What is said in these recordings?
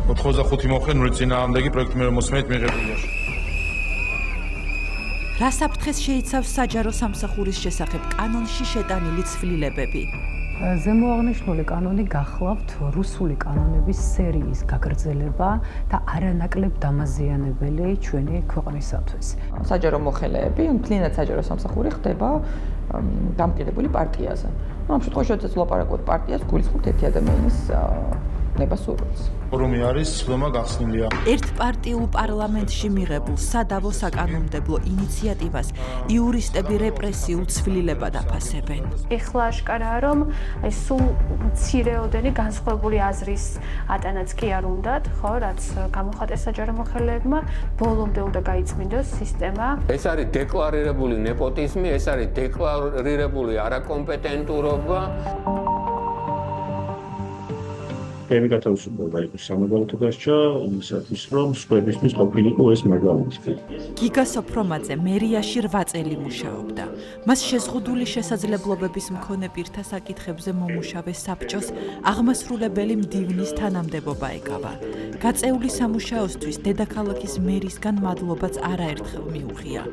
85 მოხდენური წინააღმდეგი პროექტი მეორე მოსმენით მიღებულია. რა საფრთხეს შეიცავს საჯარო სამსახურის შესახებ კანონში შეტანილი ცვლილებები? ზემოაღნიშნული კანონი გახლავთ რუსული კანონების სერიის გაგრძელება და არანაკლებ დამაზიანებელი ჩვენი ქვეყნისათვის. საჯარო მოხელეები, მთლიანად საჯარო სამსახური ხდება დამკვიდრებული პარტიაზე. ამ შემთხვევაში როდესაც ვლაპარაკობთ პარტიას, გულისხმობთ ერთი ადამიანის ნებასურველს. ფორუმი არის ცვლილება გახსნილია. ერთპარტიულ პარლამენტში მიღებულ სადავო საკანონმდებლო ინიციატივას იურისტები რეპრესიულ ცვლილებად აფასებენ. ეხლა აშკარაა, რომ სულ მცირეოდენი განსხვავებული აზრის ატანაც კი არ უნდათ, ხო, რაც გამოხატეს საჯარო მოხელეებმა, ბოლომდე უნდა გაიწმინდოს სისტემა. ეს არის დეკლარირებული ნეპოტიზმი, ეს არის დეკლარირებული არაკომპეტენტურობა. Emi გათავისუფლება იყო სამოქალაქო დასჯა იმისათვის, რომ სხვებისთვის ყოფილიყო ეს მაგალითი. გიგა სოფრომაძე მერიაში 8 წელი მუშაობდა. მას შეზღუდული შესაძლებლობების მქონე პირთა საკითხებზე მომუშავე საბჭოს აღმასრულებელი მდივნის თანამდებობა ეკავა. გაწეული სამუშაოსთვის დედაქალაქის მერისგან მადლობაც არაერთხელ მიუღია.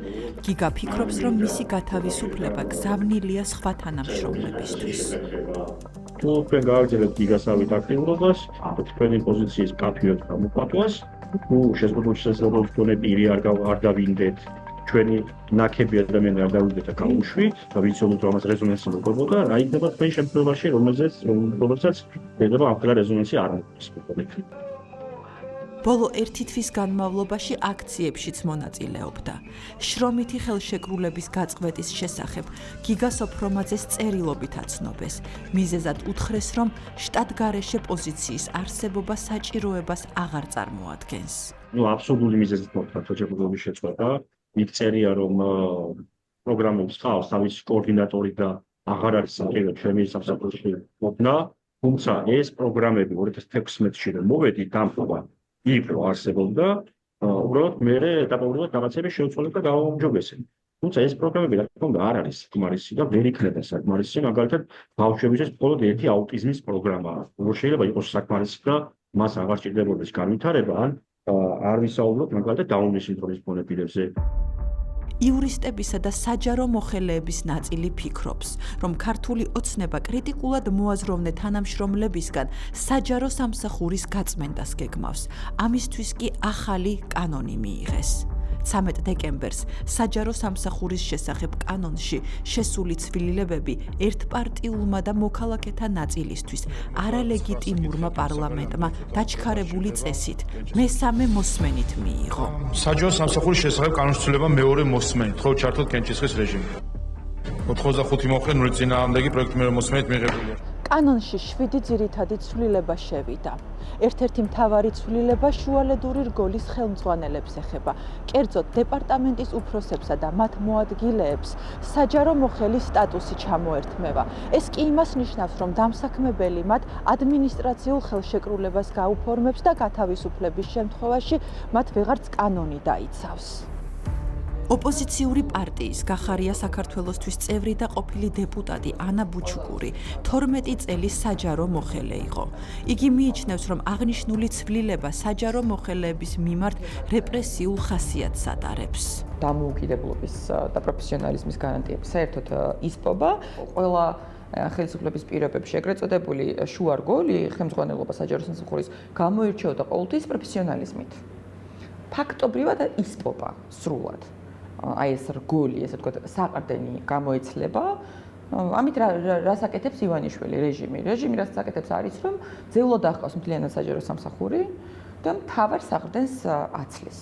გიგა ფიქრობს, რომ მისი გათავისუფლება გზავნილია სხვა თანამშრომლებისთვის. თქვენ გააგრძელებთ გიგასავით აქტიურობას, თქვენი პოზიციის კაფიოთ გამოყვატვას, შეზღუდული შესაძლებლობის მქონე პირი არ გავინდეთ, ჩვენი ნაკები ადამიანი არ დავიდეთ და გავუშვით და ვიცოდოთ, რომ ამას რეზონანსი მოგვებოდა, რა იქნება თქვენ შემთხვევაში, რომელსაც შეიძლება ამ რეზონანსი არ მოგვეცეთ. ბოლო 1 თვის განმავლობაში აქციებშიც მონაწილეობდა. შრომითი ხელშეკრულების გაწყვეტის შესახებ გიგა სოფრომაძეს წერილობით აცნობეს. მიზეზად უთხრეს, რომ შტატგარეშე პოზიციის არსებობა საჭიროებას აღარ წარმოადგენს. აბსოლუტური მიზეზით მოხდა ხელშეკრულების შეწყვეტა. იქ წერია, რომ პროგრამებს ხავს თავისი კოორდინატორი და აღარ არის საჭირო ჩემი სამსახურში ყოფნა, თუმცა ეს პროგრამები 2016-ში რომ მოვედი დამხობა იქ რო არსებობდა, უბრალოდ მე ეტაპობრივად რაღაცები შევცვალე და გავაუმჯობესე. თუმცა ეს პროგრამები რა თქმა უნდა არ არის საკმარისი და ვერ იქნება საკმარისი, მაგალითად ბავშვებისთვის მხოლოდ ერთი აუტიზმის პროგრამაა. როგორ შეიძლება იყოს საკმარისი და მას აღარ სჭირდებოდეს განვითარება, ან არ ვისაუბროთ მაგალითად დაუნის სინდრომის მქონე პირებზე. იურისტებისა და საჯარო მოხელეების ნაწილი ფიქრობს, რომ ქართული ოცნება კრიტიკულად მოაზროვნე თანამშრომლებისგან საჯარო სამსახურის გაწმენდას გეგმავს. ამისთვის კი ახალი კანონი მიიღეს. 13 დეკემბერს საჯარო სამსახურის შესახებ კანონში შესული ცვლილებები ერთპარტიულმა და მოქალაქეთა ნაწილისთვის არალეგიტიმურმა პარლამენტმა დაჩქარებული წესით მესამე მოსმენით მიიღო. საჯარო სამსახურის შესახებ კანონში ცვლილება მეორე მოსმენით, ხო ჩართოთ კენჭისყრის რეჟიმი. 85 მოხდენური წინააღმდეგი პროექტი მეორე მოსმენით მიღებულია. კანონში 7 ძირითადი ცვლილება შევიდა. ერთ-ერთი მთავარი ცვლილება შუალედური რგოლის ხელმძღვანელებს ეხება. კერძოდ, დეპარტამენტის უფროსებსა და მათ მოადგილეებს საჯარო მოხელის სტატუსი ჩამოერთმევა. ეს კი იმას ნიშნავს, რომ დამსაქმებელი მათ ადმინისტრაციულ ხელშეკრულებას გაუფორმებს და გათავისუფლების შემთხვევაში მათ ვეღარც კანონი დაიცავს. ოპოზიციური პარტიის გახარია საქართველოსთვის წევრი და ყოფილი დეპუტატი ანა ბუჩუკური 12 წელი საჯარო მოხელე იყო. იგი მიიჩნევს, რომ აღნიშნული ცვლილება საჯარო მოხელეების მიმართ რეპრესიულ ხასიათს ატარებს. დამოუკიდებლობის და პროფესიონალიზმის გარანტიები საერთოდ ისპობა. ყველა ხელისუფლების პირობებში ეგრეთ წოდებული შუარგოლი ხელმძღვანელობა საჯარო სამსახურის გამოირჩეოდა ყოველთვის პროფესიონალიზმით. ფაქტობრივად ისპობა სრულად. აი ეს რგოლი, ესე ვთქვათ, საყრდენი გამოეცლება. ამით რას აკეთებს ივანიშვილი რეჟიმი? რეჟიმი რაც აკეთებს არის, რომ ძეულად ახავს მთლიანად საჯარო სამსახური და მთავარ საყრდენს აცლის.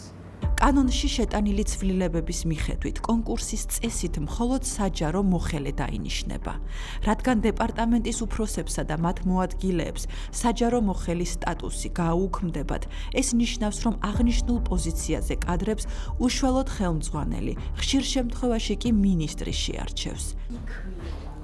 კანონში შეტანილი ცვლილებების მიხედვით კონკურსის წესით მხოლოდ საჯარო მოხელე დაინიშნება. რადგან დეპარტამენტის უფროსებსა და მათ მოადგილეებს საჯარო მოხელის სტატუსი გააუქმდებათ, ეს ნიშნავს, რომ აღნიშნულ პოზიციაზე კადრებს უშუალოდ ხელმძღვანელი, ხშირ შემთხვევაში კი მინისტრი შეარჩევს.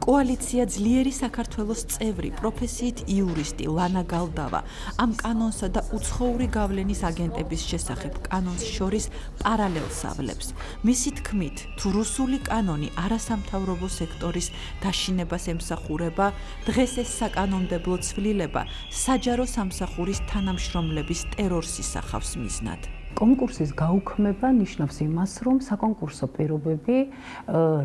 კოალიცია ძლიერი საქართველოს წევრი, პროფესიით იურისტი ლანა გალდავა ამ კანონსა და უცხოური გავლენის აგენტების შესახებ კანონს შორის პარალელს ავლებს. მისი თქმით, თუ რუსული კანონი არასამთავრობო სექტორის დაშინებას ემსახურება, დღეს ეს საკანონმდებლო ცვლილება საჯარო სამსახურის თანამშრომლების ტერორს ისახავს მიზნად. კონკურსის გაუქმება ნიშნავს იმას, რომ საკონკურსო პირობები,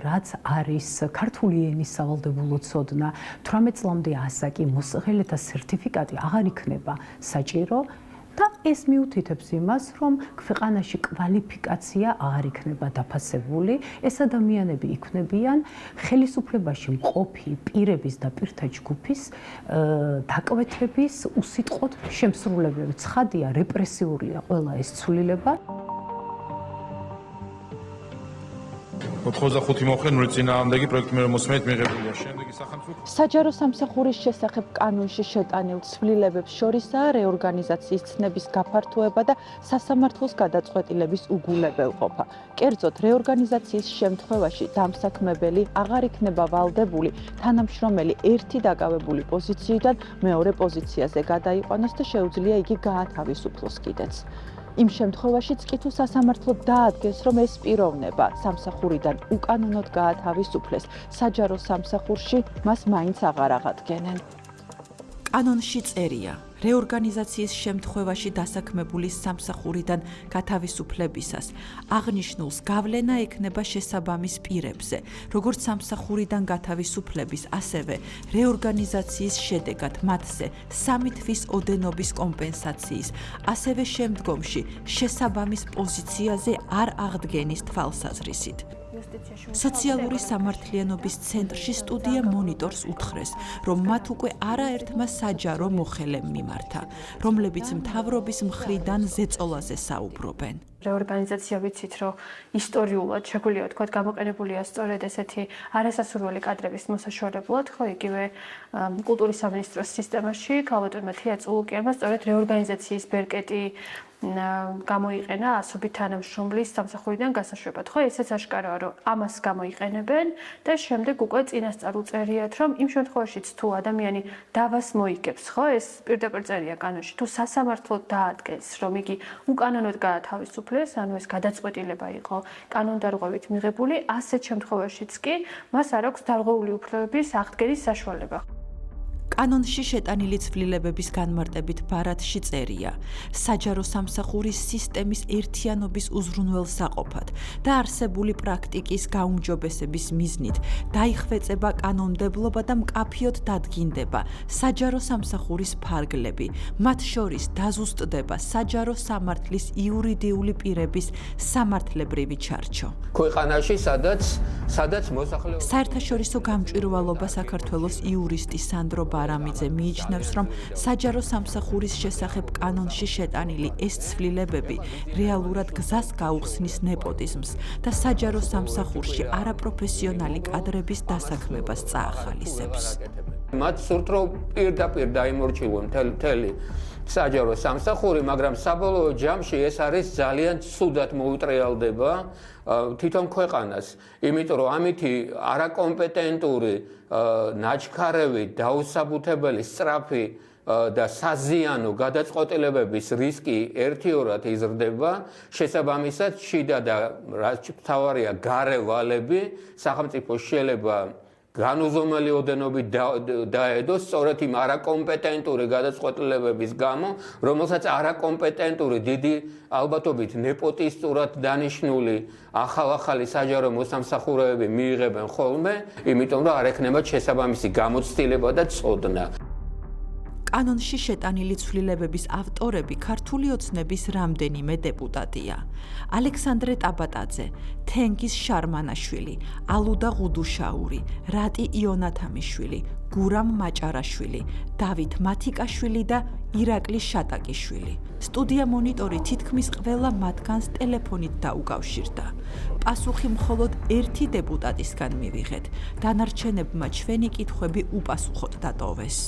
რაც არის ქართული ენის სავალდებულო ცოდნა, 18 წლამდე ასაკი, მოსახელეთა სერტიფიკატი აღარ იქნება საჭირო და ეს მიუთითებს იმას, რომ ქვეყანაში კვალიფიკაცია აღარ იქნება დაფასებული, ეს ადამიანები იქნებიან ხელისუფლებაში მყოფი პირების და პირთა ჯგუფის დაკვეთების უსიტყვოდ შემსრულებლები. ცხადია, რეპრესიულია ყველა ეს ცვლილება. 85 მოხდენილი წინააღმდეგი პროექტი მეორე მოსმენით მიღებულია. შემდეგი სახელმწიფო საჯარო სამსახურის შესახებ კანონში შეტანილ ცვლილებებს შორისაა რეორგანიზაციის ცნების გაფართოება და სასამართლოს გადაწყვეტილების უგულებელყოფა. კერძოდ, რეორგანიზაციის შემთხვევაში დამსაქმებელი აღარ იქნება ვალდებული თანამშრომელი ერთი დაკავებული პოზიციიდან მეორე პოზიციაზე გადაიყვანოს და შეუძლია იგი გაათავისუფლოს კიდეც. იმ შემთხვევაშიც კი თუ სასამართლო დაადგეს, რომ ეს პიროვნება სამსახურიდან უკანონოდ გაათავისუფლეს, საჯარო სამსახურში მას მაინც აღარ აღადგენენ. კანონში წერია, რეორგანიზაციის შემთხვევაში დასაქმებული სამსახურიდან გათავისუფლებისას აღნიშნულს გავლენა ექნება შესაბამის პირებზე, როგორც სამსახურიდან გათავისუფლების, ასევე რეორგანიზაციის შედეგად მათზე 3 თვის ოდენობის კომპენსაციის, ასევე შემდგომში შესაბამის პოზიციაზე არ აღდგენის თვალსაზრისით. სოციალური სამართლიანობის ცენტრში სტუდია მონიტორს უთხრეს, რომ მათ უკვე არაერთმა საჯარო მოხელემ მიმართა, რომლებიც მთავრობის მხრიდან ზეწოლაზე საუბრობენ. რეორგანიზაცია ვიცით, რომ ისტორიულად შეგვიძლია ვთქვათ, გამოყენებულია სწორედ ესეთი არასასურველი კადრების მოსაშორებლად, ხო, იგივე კულტურის სამინისტროს სისტემაში, ქალბატონმა თია წულუკიანმა სწორედ რეორგანიზაციის ბერკეტი გამოიყენა ასობით თანამშრომლის სამსახურიდან გასაშვებად. ხო, ესეც აშკარაა, რომ ამას გამოიყენებენ და შემდეგ უკვე წინასწარ უწერიათ, რომ იმ შემთხვევაშიც თუ ადამიანი დავას მოიგებს, ხო, ეს პირდაპირ წერია კანონში, თუ სასამართლო დაადგენს, რომ იგი უკანონოდ გაათავისუფლეს, ანუ ეს გადაწყვეტილება იყო კანონდარღვევით მიღებული, ასეთ შემთხვევაშიც კი მას არ აქვს დარღვეული უფლებების აღდგენის საშუალება. კანონში შეტანილი ცვლილებების განმარტებით ბარათში წერია, საჯარო სამსახურის სისტემის ერთიანობის უზრუნველსაყოფად და არსებული პრაქტიკის გაუმჯობესების მიზნით დაიხვეწება კანონმდებლობა და მკაფიოდ დადგინდება საჯარო სამსახურის ფარგლები, მათ შორის დაზუსტდება საჯარო სამართლის იურიდიული პირების სამართლებრივი ჩარჩო. ქვეყანაში, სადაც მოსახლეობა საერთაშორისო გამჭვირვალობა საქართველოს იურისტი სანდრო არამიძე მიიჩნევს, რომ საჯარო სამსახურის შესახებ კანონში შეტანილი ეს ცვლილებები რეალურად გზას გაუხსნის ნეპოტიზმს და საჯარო სამსახურში არაპროფესიონალი კადრების დასაქმებას წაახალისებს. მათ სურთ, რომ პირდაპირ დაიმორჩილონ მთელი საჯარო სამსახური, მაგრამ საბოლოო ჯამში ეს არის ძალიან ცუდად მოუტრიალდება თვითონ ქვეყანას, იმიტომ რომ ამითი არაკომპეტენტური, ნაჩქარევი, დაუსაბუთებელი, სწრაფი და საზიანო გადაწყვეტილებების რისკი ერთიორად იზრდება, შესაბამისად შიდა და რაც მთავარია გარე ვალები სახელმწიფოს შეიძლება განუზომელი ოდენობით დაედოს სწორედ იმ არაკომპეტენტური გადაწყვეტილებების გამო, რომელსაც არაკომპეტენტური დიდი ალბათობით ნეპოტისტურად დანიშნული ახალ-ახალი საჯარო მოსამსახურეები მიიღებენ ხოლმე, იმიტომ რომ არ ექნებათ შესაბამისი გამოცდილება და ცოდნა. კანონში შეტანილი ცვლილებების ავტორები ქართული ოცნების რამდენიმე დეპუტატია. ალექსანდრე ტაბატაძე, თენგიზ შარმანაშვილი, ალუდა ღუდუშაური, რატი იონათამიშვილი, გურამ მაჭარაშვილი, დავით მათიკაშვილი და ირაკლი შატაკიშვილი. სტუდია მონიტორი თითქმის ყველა მათგანს ტელეფონით დაუკავშირდა. პასუხი მხოლოდ ერთი დეპუტატისგან მივიღეთ. დანარჩენებმა ჩვენი კითხვები უპასუხოდ დატოვეს.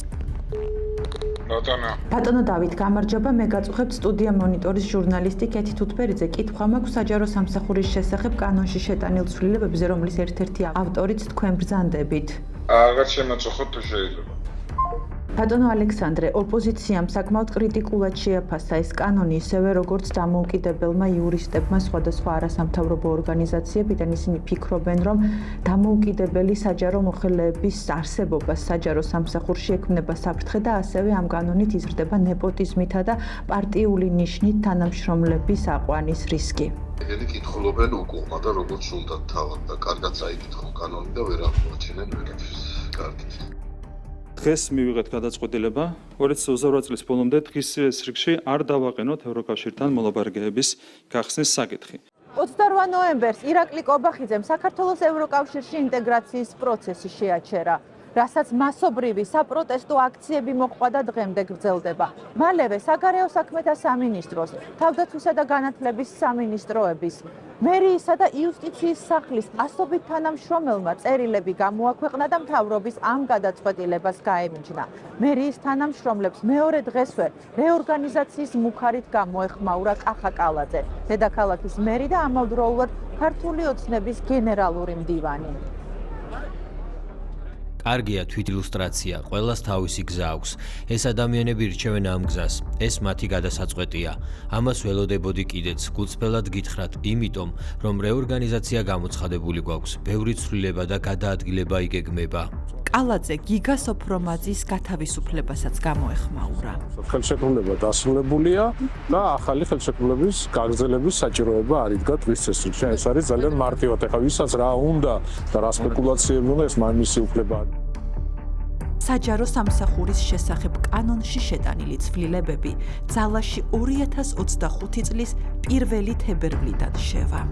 ბატონო დავით, გამარჯობა, მე გაწუხებთ სტუდია მონიტორის ჟურნალისტი კეთი თუთბერიძე. კითხვა მაქვს საჯარო სამსახურის შესახებ კანონში შეტანილ ცვლილებებზე, რომლის ერთ-ერთი ავტორიც თქვენ ბრძანდებით. აღარ შემოწოხოთ თუ შეიძლება. ბატონო ალექსანდრე, ოპოზიციამ საკმაოდ კრიტიკულად შეაფასა ეს კანონი, ისევე როგორც დამოუკიდებელმა იურისტებმა სხვადასხვა არასამთავრობო ორგანიზაციებიდან. ისინი ფიქრობენ, რომ დამოუკიდებელი საჯარო მოხელეების არსებობა საჯარო სამსახურში ექმნება საფრთხე და ასევე ამ კანონით იზრდება ნეპოტიზმითა და პარტიული ნიშნით თანამშრომლების აყვანის რისკი. ეგენი კითხულობენ უკუღმა და როგორც უნდა თავად და კარგად წაიკითხონ კანონი და ვერ აღმოაჩენენ ვერაფერს. კარგით. დღეს მივიღეთ გადაწყვეტილება 2028 წლის ბოლომდე დღის რიგში არ დავაყენოთ ევროკავშირთან მოლაპარაკებების გახსნის საკითხი. 28 ნოემბერს ირაკლი კობახიძემ საქართველოს ევროკავშირში ინტეგრაციის პროცესი შეაჩერა, რასაც მასობრივი საპროტესტო აქციები მოჰყვა და დღემდე გრძელდება. მალევე საგარეო საქმეთა სამინისტროს, თავდაცვისა და განათლების სამინისტროების, მერიისა და იუსტიციის სახლის ასობით თანამშრომელმა წერილები გამოაქვეყნა და მთავრობის ამ გადაწყვეტილებას გაემიჯნა. მერიის თანამშრომლებს მეორე დღესვე რეორგანიზაციის მუხარით გამოეხმაურა კახა კალაძე, დედაქალაქის მერი და ამავდროულად ქართული ოცნების გენერალური მდივანი. კარგია თვით ილუსტრაცია, ყველას თავისი გზა აქვს. ეს ადამიანები რჩევენ ამ გზას, ეს მათი გადასაწყვეტია. ამას ველოდებოდი კიდეც, გულწრფელად გითხრათ, იმიტომ, რომ რეორგანიზაცია გამოცხადებული გვაქვს, ბევრი ცვლილება და გადაადგილება იგეგმება. კალაძე გიგა სოფრომაძის გათავისუფლებასაც გამოეხმაურა. ხელშეკრულება დასრულებულია და ახალი ხელშეკრულების გაგრძელების საჭიროება არ იდგა დღის წესრიგში. ეს არის ძალიან მარტივად. ეხლა ვისაც რა უნდა და რა სპეკულაციები უნდა, ეს მისი უფლება. საჯარო სამსახურის შესახებ კანონში შეტანილი ცვლილებები ძალაში 2025 წლის 1 თებერვლიდან შევა.